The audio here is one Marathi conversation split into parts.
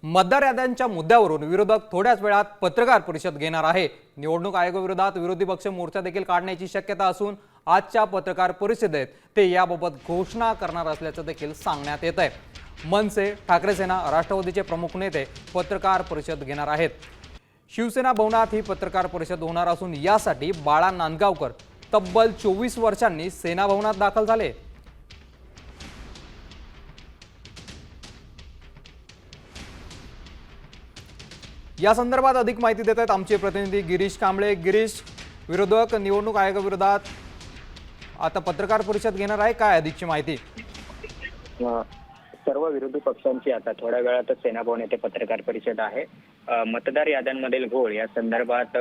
मतदार याद्यांच्या मुद्द्यावरून विरोधक थोड्याच वेळात पत्रकार परिषद घेणार आहे। निवडणूक आयोगाविरोधात विरोधी पक्ष मोर्चा देखील काढण्याची शक्यता असून आजच्या पत्रकार परिषदेत ते याबाबत घोषणा करणार असल्याचं देखील सांगण्यात येत आहे। मनसे, ठाकरे सेना, राष्ट्रवादीचे प्रमुख नेते पत्रकार परिषद घेणार आहेत। शिवसेना भवनात ही पत्रकार परिषद होणार असून यासाठी बाळा नांदगावकर तब्बल 24 वर्षांनी सेना भवनात दाखल झाले। या संदर्भात अधिक माहिती देत आहेत आमचे प्रतिनिधी गिरीश कांबळे। गिरीश, विरोधक निवडणूक आयोगाविरोधात आता पत्रकार परिषद घेणार आहे, काय अधिकची माहिती? सर्व विरोधी पक्षांची आता थोड्या वेळातच सेना भवन येथे पत्रकार परिषद आहे। मतदार याद्यांमधील घोळ या संदर्भात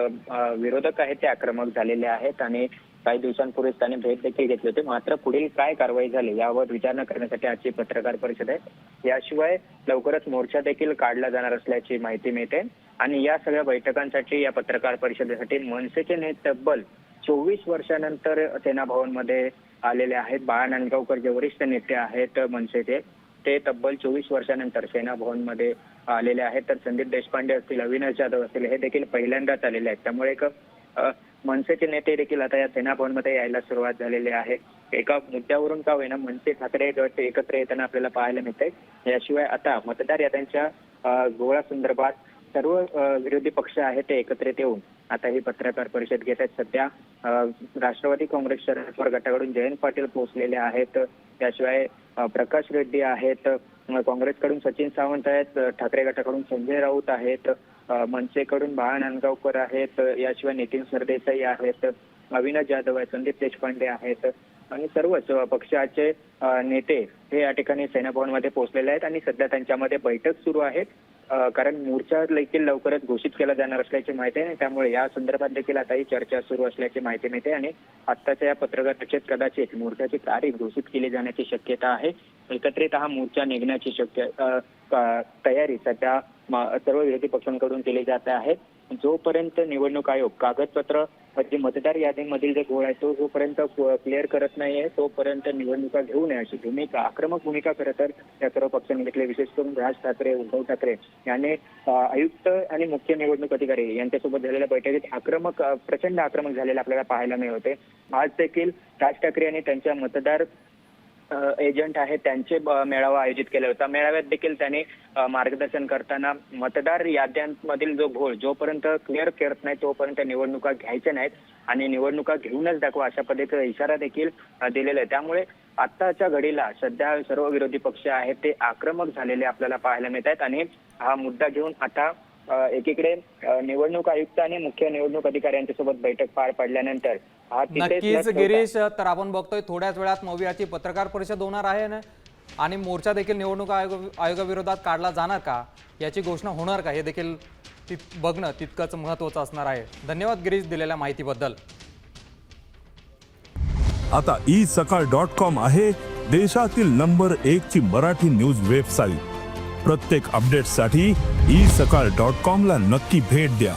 विरोधक आहेत ते आक्रमक झालेले आहेत आणि काही दिवसांपूर्वी त्यांनी भेट देखील घेतली होती। मात्र पुढील काय कारवाई झाली यावर विचारणा करण्यासाठी आजची पत्रकार परिषद आहे। याशिवाय लवकरच मोर्चा देखील काढला जाणार असल्याची माहिती मिळते आणि या सगळ्या बैठकांसाठी, या पत्रकार परिषदेसाठी मनसेचे नेते तब्बल 24 वर्षानंतर सेना भवनमध्ये आलेले आहेत। बाळा नांदगावकर जे वरिष्ठ नेते आहेत मनसेचे, ते तब्बल 24 वर्षानंतर सेना भवनमध्ये आलेले आहेत। तर संदीप देशपांडे असतील, अविनाश जाधव असतील, हे देखील पहिल्यांदाच आलेले आहेत। त्यामुळे एक मनसेचे नेते देखील आता या सेना भवनमध्ये यायला सुरुवात झालेली आहे। एका मुद्द्यावरून का होईना मनसे ठाकरे गट एकत्र येताना आपल्याला पाहायला मिळतंय। याशिवाय आता मतदार याद्यांच्या घोळासंदर्भात सर्व विरोधी पक्ष आहेत ते एकत्रित येऊन आता ही पत्रकार परिषद घेत आहेत। सध्या राष्ट्रवादी काँग्रेस शरद पवार गटाकडून जयंत पाटील पोहोचलेले आहेत। त्याशिवाय प्रकाश रेड्डी आहेत, काँग्रेसकडून सचिन सावंत आहेत, ठाकरे गटाकडून संजय राऊत आहेत, मनसेकडून बाळा नांदगावकर आहेत, याशिवाय नितीन सरदेसाई आहेत, अविनाश जाधव आहेत, संदीप देशपांडे आहेत आणि सर्वच पक्षाचे नेते हे या ठिकाणी सेना भवनमध्ये पोहोचलेले आहेत आणि सध्या त्यांच्यामध्ये बैठक सुरू आहे। कारण मोर्चा देखील लवकरच घोषित केला जाणार असल्याची माहिती आहे, त्यामुळे या संदर्भात देखील आता ही चर्चा सुरू असल्याची माहिती मिळते आणि आत्ताच्या या पत्रकार परिषदेत कदाचित मोर्चाची तारीख घोषित केली जाण्याची शक्यता आहे। एकत्रित हा मोर्चा निघण्याची तयारी सध्या सर्व विरोधी पक्षांकडून केली जात आहे। जोपर्यंत निवडणूक आयोग कागदपत्र म्हणजे मतदार यादीमधील जे घोळ आहे तो जोपर्यंत क्लिअर करत नाहीये तोपर्यंत निवडणुका घेऊ नये अशी भूमिका, आक्रमक भूमिका खरं तर या सर्व पक्षांनी घेतली। विशेष करून राज ठाकरे, उद्धव ठाकरे यांनी आयुक्त आणि मुख्य निवडणूक अधिकारी यांच्यासोबत झालेल्या बैठकीत प्रचंड आक्रमक झालेले आपल्याला पाहायला मिळत होते। आज देखील राज ठाकरे आणि त्यांच्या मतदार एजंट आहेत त्यांचे मेळावा आयोजित केला होता। मेळाव्यात देखील त्यांनी मार्गदर्शन करताना मतदार याद्यांमधील जो घोळ जोपर्यंत क्लिअर करत नाही तोपर्यंत निवडणुका घ्यायच्या नाहीत आणि निवडणुका घेऊनच दाखवा अशा पद्धतीचा इशारा देखील दिलेला आहे। त्यामुळे आत्ताच्या घडीला सध्या सर्व विरोधी पक्ष आहेत ते आक्रमक झालेले आपल्याला पाहायला मिळत आहेत आणि हा मुद्दा घेऊन आता एकीकडे निवडणूक आयुक्त आणि मुख्य निवडणूक अधिकारी यांच्यासोबत बैठक पार पडल्यानंतर नक्कीच गिरीश, तर आपण बघतोय थोड्याच वेळात मवियाची पत्रकार परिषद होणार आहे ना आणि मोर्चा देखील निवडणूक आयोगाविरोधात काढला जाणार का, याची घोषणा होणार का, हे देखील बघणं तितकंच महत्त्वाचं असणार आहे। धन्यवाद गिरीश दिलेल्या माहितीबद्दल। आता isakal.com आहे देशातील नंबर 1 ची मराठी न्यूज वेबसाईट। प्रत्येक अपडेटसाठी isakal.com ला नक्की भेट द्या।